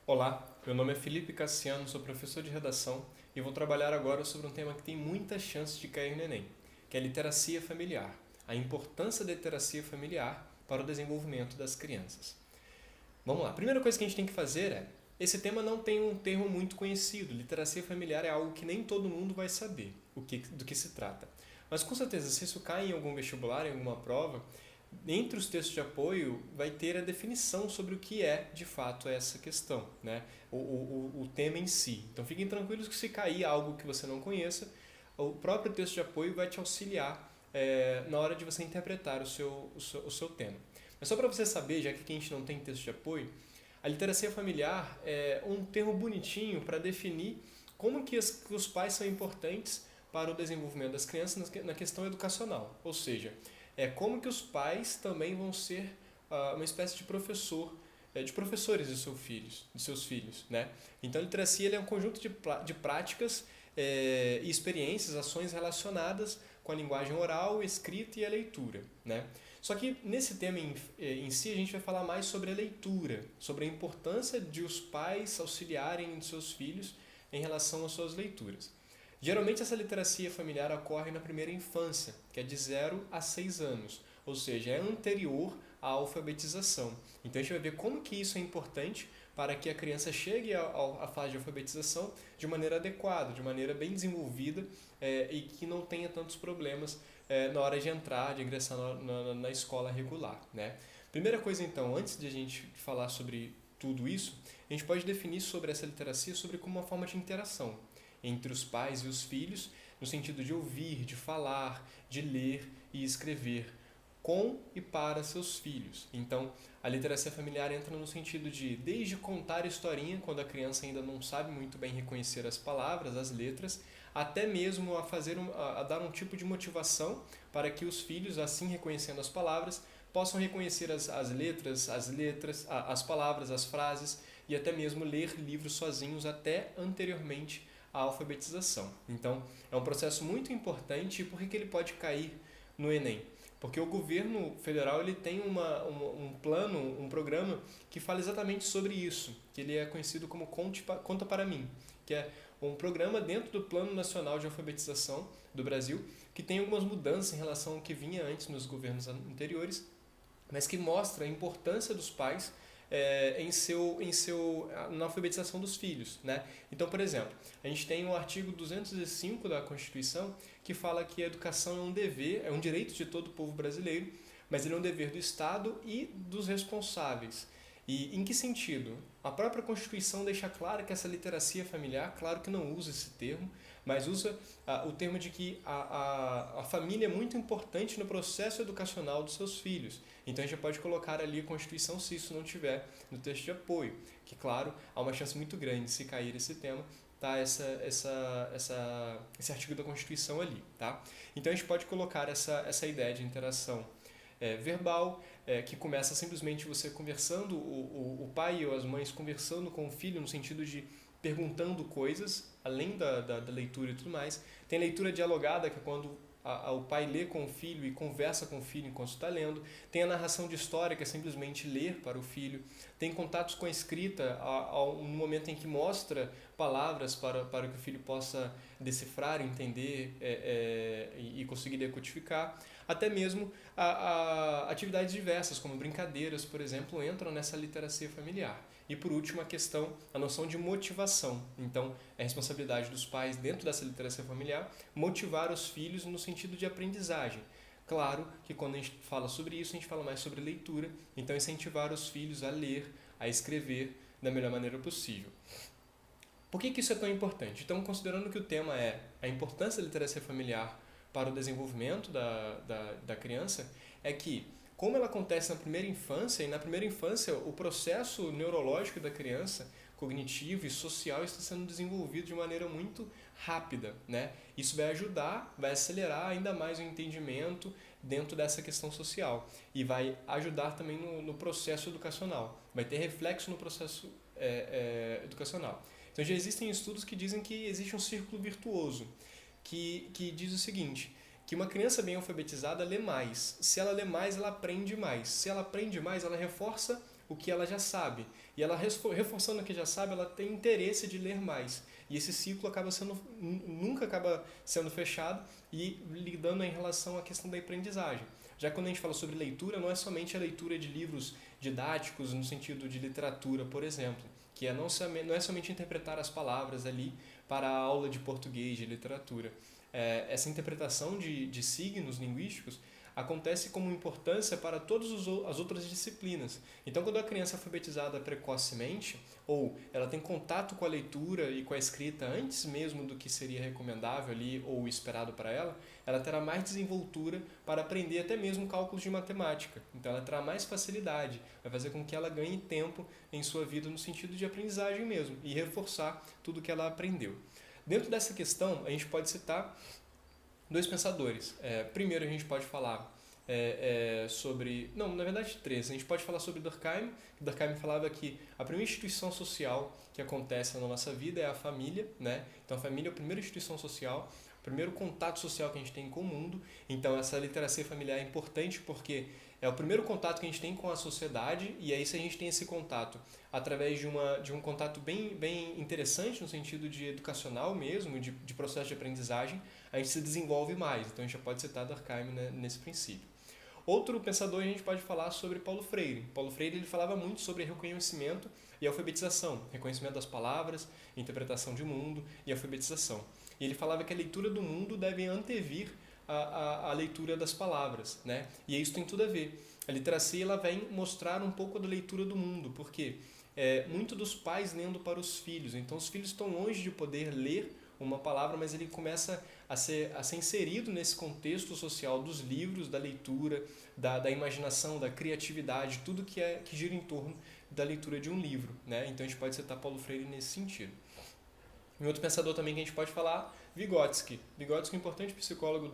Olá, meu nome é Felipe Cassiano, sou professor de redação e vou trabalhar agora sobre um tema que tem muita chance de cair no Enem, que é a literacia familiar, a importância da literacia familiar para o desenvolvimento das crianças. Vamos lá, a primeira coisa que a gente tem que fazer esse tema não tem um termo muito conhecido, literacia familiar é algo que nem todo mundo vai saber do que se trata. Mas com certeza, se isso cai em algum vestibular, em alguma prova, entre os textos de apoio vai ter a definição sobre o que é de fato essa questão, né? o tema em si. Então fiquem tranquilos que se cair algo que você não conheça, o próprio texto de apoio vai te auxiliar na hora de você interpretar o seu tema. Mas só para você saber, já que aqui a gente não tem texto de apoio, a literacia familiar é um termo bonitinho para definir como que os pais são importantes para o desenvolvimento das crianças na questão educacional. Ou seja, como que os pais também vão ser uma espécie de de professores de seus filhos, né? Então, a literacia é um conjunto de práticas e experiências, ações relacionadas com a linguagem oral, escrita e a leitura, né? Só que nesse tema em si a gente vai falar mais sobre a leitura, sobre a importância de os pais auxiliarem seus filhos em relação às suas leituras. Geralmente essa literacia familiar ocorre na primeira infância, que é de 0 a 6 anos, ou seja, é anterior à alfabetização. Então a gente vai ver como que isso é importante para que a criança chegue à fase de alfabetização de maneira adequada, de maneira bem desenvolvida e que não tenha tantos problemas na hora de entrar, de ingressar na escola regular, né? Primeira coisa então, antes de a gente falar sobre tudo isso, a gente pode definir sobre essa literacia sobre como uma forma de interação entre os pais e os filhos, no sentido de ouvir, de falar, de ler e escrever com e para seus filhos. Então, a literacia familiar entra no sentido de desde contar historinha, quando a criança ainda não sabe muito bem reconhecer as palavras, as letras, até mesmo a dar um tipo de motivação para que os filhos, assim reconhecendo as palavras, possam reconhecer as palavras, as frases e até mesmo ler livros sozinhos até anteriormente à alfabetização. Então, é um processo muito importante. E por que ele pode cair no Enem? Porque o governo federal ele tem um plano, um programa que fala exatamente sobre isso, que ele é conhecido como Conta para Mim, que é um programa dentro do Plano Nacional de Alfabetização do Brasil, que tem algumas mudanças em relação ao que vinha antes nos governos anteriores, mas que mostra a importância dos pais na alfabetização dos filhos, né? Então, por exemplo, a gente tem o artigo 205 da Constituição que fala que a educação é um dever, é um direito de todo o povo brasileiro, mas ele é um dever do Estado e dos responsáveis. E em que sentido? A própria Constituição deixa claro que essa literacia familiar, claro que não usa esse termo, mas usa o termo de que a família é muito importante no processo educacional dos seus filhos. Então a gente pode colocar ali a Constituição se isso não tiver no texto de apoio, que claro, há uma chance muito grande se cair esse tema, tá esse artigo da Constituição ali, tá? Então a gente pode colocar essa ideia de interação verbal, que começa simplesmente você conversando, o pai ou as mães conversando com o filho no sentido de perguntando coisas, além da leitura e tudo mais. Tem leitura dialogada, que é quando o pai lê com o filho e conversa com o filho enquanto está lendo. Tem a narração de história, que é simplesmente ler para o filho. Tem contatos com a escrita, no momento em que mostra palavras para que o filho possa decifrar, entender e conseguir decodificar. Até mesmo atividades diversas, como brincadeiras, por exemplo, entram nessa literacia familiar. E por último, a noção de motivação. Então, é responsabilidade dos pais, dentro dessa literacia familiar, motivar os filhos no sentido de aprendizagem. Claro que quando a gente fala sobre isso, a gente fala mais sobre leitura, então incentivar os filhos a ler, a escrever da melhor maneira possível. Por que isso é tão importante? Então, considerando que o tema é a importância da literacia familiar para o desenvolvimento da criança, é que, como ela acontece na primeira infância, e na primeira infância o processo neurológico da criança, cognitivo e social, está sendo desenvolvido de maneira muito rápida, né? Isso vai ajudar, vai acelerar ainda mais o entendimento dentro dessa questão social e vai ajudar também no processo educacional, vai ter reflexo no processo educacional. Então já existem estudos que dizem que existe um círculo virtuoso, que diz o seguinte, que uma criança bem alfabetizada lê mais. Se ela lê mais, ela aprende mais. Se ela aprende mais, ela reforça o que ela já sabe. E ela reforçando o que já sabe, ela tem interesse de ler mais. E esse ciclo nunca acaba sendo fechado e lidando em relação à questão da aprendizagem. Já quando a gente fala sobre leitura, não é somente a leitura de livros didáticos no sentido de literatura, por exemplo, que não é somente interpretar as palavras ali para a aula de português, de literatura. Essa interpretação de signos linguísticos acontece como importância para todas as outras disciplinas. Então, quando a criança é alfabetizada precocemente, ou ela tem contato com a leitura e com a escrita antes mesmo do que seria recomendável ali ou esperado para ela, ela terá mais desenvoltura para aprender até mesmo cálculos de matemática. Então, ela terá mais facilidade, vai fazer com que ela ganhe tempo em sua vida no sentido de aprendizagem mesmo e reforçar tudo que ela aprendeu. Dentro dessa questão, a gente pode citar dois pensadores. Primeiro, a gente pode falar sobre... Não, na verdade, três. A gente pode falar sobre Durkheim. Durkheim falava que a primeira instituição social que acontece na nossa vida é a família, né? Então, a família é a primeira instituição social, o primeiro contato social que a gente tem com o mundo. Então, essa literacia familiar é importante porque é o primeiro contato que a gente tem com a sociedade, e aí se a gente tem esse contato através de um contato bem interessante no sentido de educacional mesmo, de processo de aprendizagem, a gente se desenvolve mais. Então a gente já pode citar Durkheim, né, nesse princípio. Outro pensador a gente pode falar sobre Paulo Freire. Paulo Freire ele falava muito sobre reconhecimento e alfabetização, reconhecimento das palavras, interpretação de mundo e alfabetização. E ele falava que a leitura do mundo deve antevir a leitura das palavras, né? E isso tem tudo a ver. A literacia ela vem mostrar um pouco da leitura do mundo, porque muito dos pais lendo para os filhos. Então os filhos estão longe de poder ler uma palavra, mas ele começa a ser inserido nesse contexto social dos livros, da leitura, da imaginação, da criatividade, tudo que gira em torno da leitura de um livro, né? Então a gente pode citar Paulo Freire nesse sentido. Um outro pensador também que a gente pode falar, Vygotsky. Vygotsky é um importante psicólogo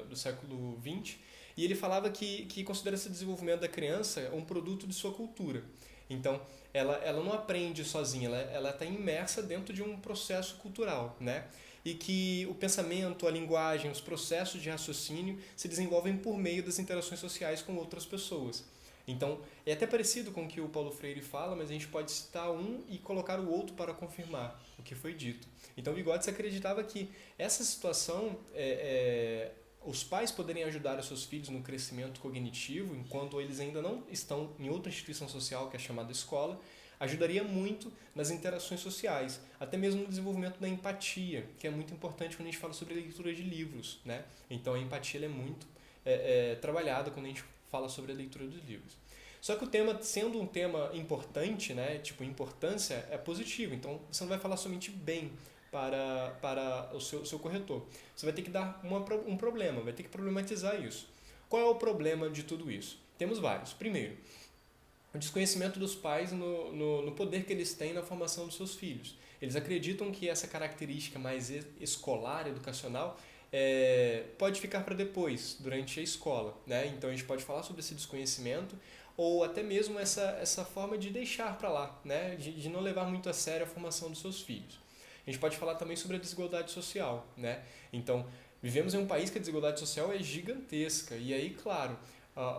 do século XX, e ele falava que considera esse desenvolvimento da criança um produto de sua cultura. Então, ela não aprende sozinha, ela está imersa dentro de um processo cultural, né? E que o pensamento, a linguagem, os processos de raciocínio se desenvolvem por meio das interações sociais com outras pessoas. Então, é até parecido com o que o Paulo Freire fala, mas a gente pode citar um e colocar o outro para confirmar o que foi dito. Então, Vygotsky acreditava que essa situação, os pais poderem ajudar os seus filhos no crescimento cognitivo, enquanto eles ainda não estão em outra instituição social, que é chamada escola, ajudaria muito nas interações sociais, até mesmo no desenvolvimento da empatia, que é muito importante quando a gente fala sobre a leitura de livros, né? Então, a empatia ela é muito trabalhada quando a gente fala sobre a leitura dos livros. Só que o tema, sendo um tema importante, né, tipo importância, é positivo. Então, você não vai falar somente bem para o seu corretor. Você vai ter que dar um problema, vai ter que problematizar isso. Qual é o problema de tudo isso? Temos vários. Primeiro, o desconhecimento dos pais no poder que eles têm na formação dos seus filhos. Eles acreditam que essa característica mais escolar, educacional, pode ficar para depois, durante a escola, né? Então a gente pode falar sobre esse desconhecimento ou até mesmo essa forma de deixar para lá, né? De não levar muito a sério a formação dos seus filhos. A gente pode falar também sobre a desigualdade social, né? Então, vivemos em um país que a desigualdade social é gigantesca e aí, claro,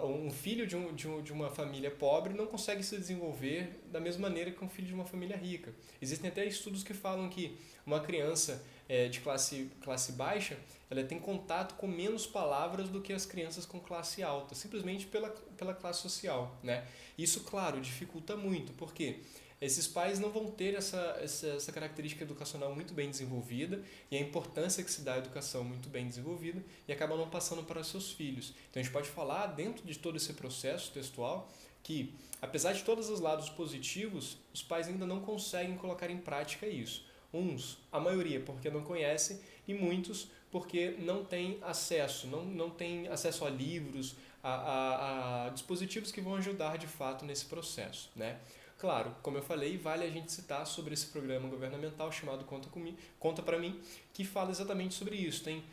um filho de uma família pobre não consegue se desenvolver da mesma maneira que um filho de uma família rica. Existem até estudos que falam que uma criança de classe baixa, ela tem contato com menos palavras do que as crianças com classe alta, simplesmente pela classe social, né? Isso, claro, dificulta muito, porque esses pais não vão ter essa característica educacional muito bem desenvolvida e a importância que se dá à educação muito bem desenvolvida e acaba não passando para os seus filhos. Então a gente pode falar, dentro de todo esse processo textual, que apesar de todos os lados positivos, os pais ainda não conseguem colocar em prática isso. Uns, a maioria, porque não conhece, e muitos porque não tem acesso, não tem acesso a livros, a dispositivos que vão ajudar de fato nesse processo, né? Claro, como eu falei, vale a gente citar sobre esse programa governamental chamado Conta Pra Mim, que fala exatamente sobre isso. Tem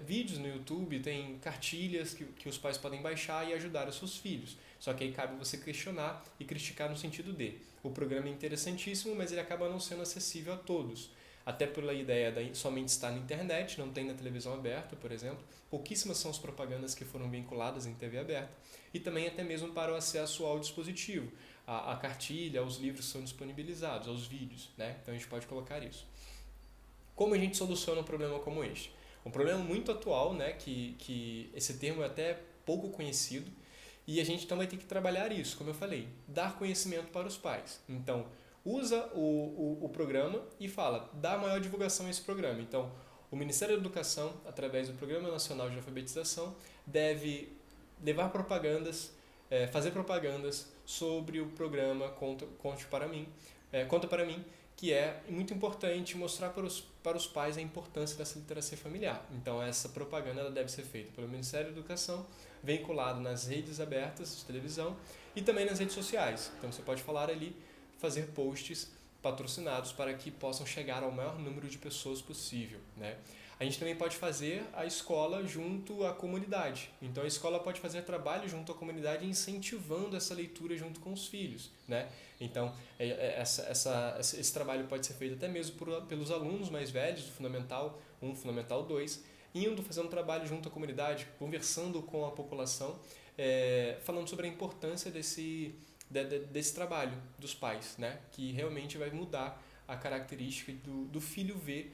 vídeos no YouTube, tem cartilhas que os pais podem baixar e ajudar os seus filhos. Só que aí cabe você questionar e criticar no sentido de: o programa é interessantíssimo, mas ele acaba não sendo acessível a todos. até pela ideia de somente estar na internet, não tem na televisão aberta, por exemplo. Pouquíssimas são as propagandas que foram vinculadas em TV aberta. E também até mesmo para o acesso ao dispositivo, a cartilha, aos livros que são disponibilizados, aos vídeos, né? Então a gente pode colocar isso. Como a gente soluciona um problema como este? Um problema muito atual, né? Que esse termo é até pouco conhecido, e a gente então vai ter que trabalhar isso, como eu falei, dar conhecimento para os pais. Então, usa o programa e fala, dá maior divulgação a esse programa. Então, o Ministério da Educação, através do Programa Nacional de Alfabetização, deve levar propagandas, fazer propagandas sobre o programa Conta para mim, que é muito importante mostrar para os pais a importância dessa literacia familiar. Então, essa propaganda ela deve ser feita pelo Ministério da Educação, vinculado nas redes abertas de televisão e também nas redes sociais. Então, você pode falar ali, fazer posts patrocinados para que possam chegar ao maior número de pessoas possível, né? A gente também pode fazer a escola junto à comunidade. Então, a escola pode fazer trabalho junto à comunidade incentivando essa leitura junto com os filhos, né? Então, esse trabalho pode ser feito até mesmo pelos alunos mais velhos do Fundamental 1, Fundamental 2, indo fazer um trabalho junto à comunidade, conversando com a população, falando sobre a importância desse trabalho dos pais, né? Que realmente vai mudar a característica do filho ver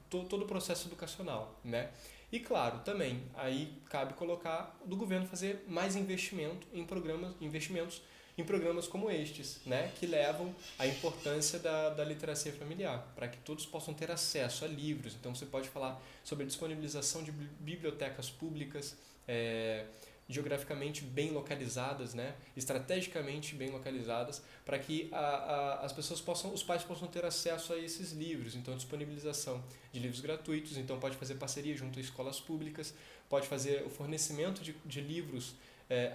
todo o processo educacional, né? E claro, também aí cabe colocar do governo fazer mais investimentos em programas como estes, né? Que levam à importância da literacia familiar, para que todos possam ter acesso a livros. Então você pode falar sobre a disponibilização de bibliotecas públicas, geograficamente bem localizadas, né? Estrategicamente bem localizadas, para que os pais possam ter acesso a esses livros. Então, disponibilização de livros gratuitos, então pode fazer parceria junto a escolas públicas, pode fazer o fornecimento de livros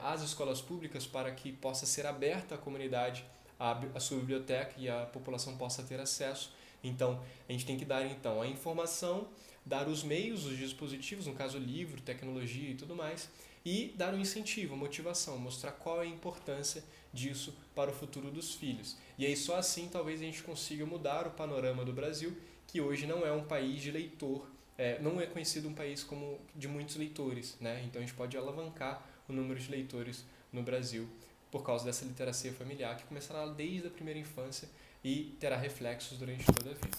às escolas públicas para que possa ser aberta à comunidade a sua biblioteca e a população possa ter acesso. Então, a gente tem que dar então a informação, dar os meios, os dispositivos, no caso livro, tecnologia e tudo mais, e dar um incentivo, motivação, mostrar qual é a importância disso para o futuro dos filhos. E aí só assim talvez a gente consiga mudar o panorama do Brasil, que hoje não é um país de leitor, não é conhecido um país como de muitos leitores, né? Então a gente pode alavancar o número de leitores no Brasil por causa dessa literacia familiar que começará desde a primeira infância e terá reflexos durante toda a vida.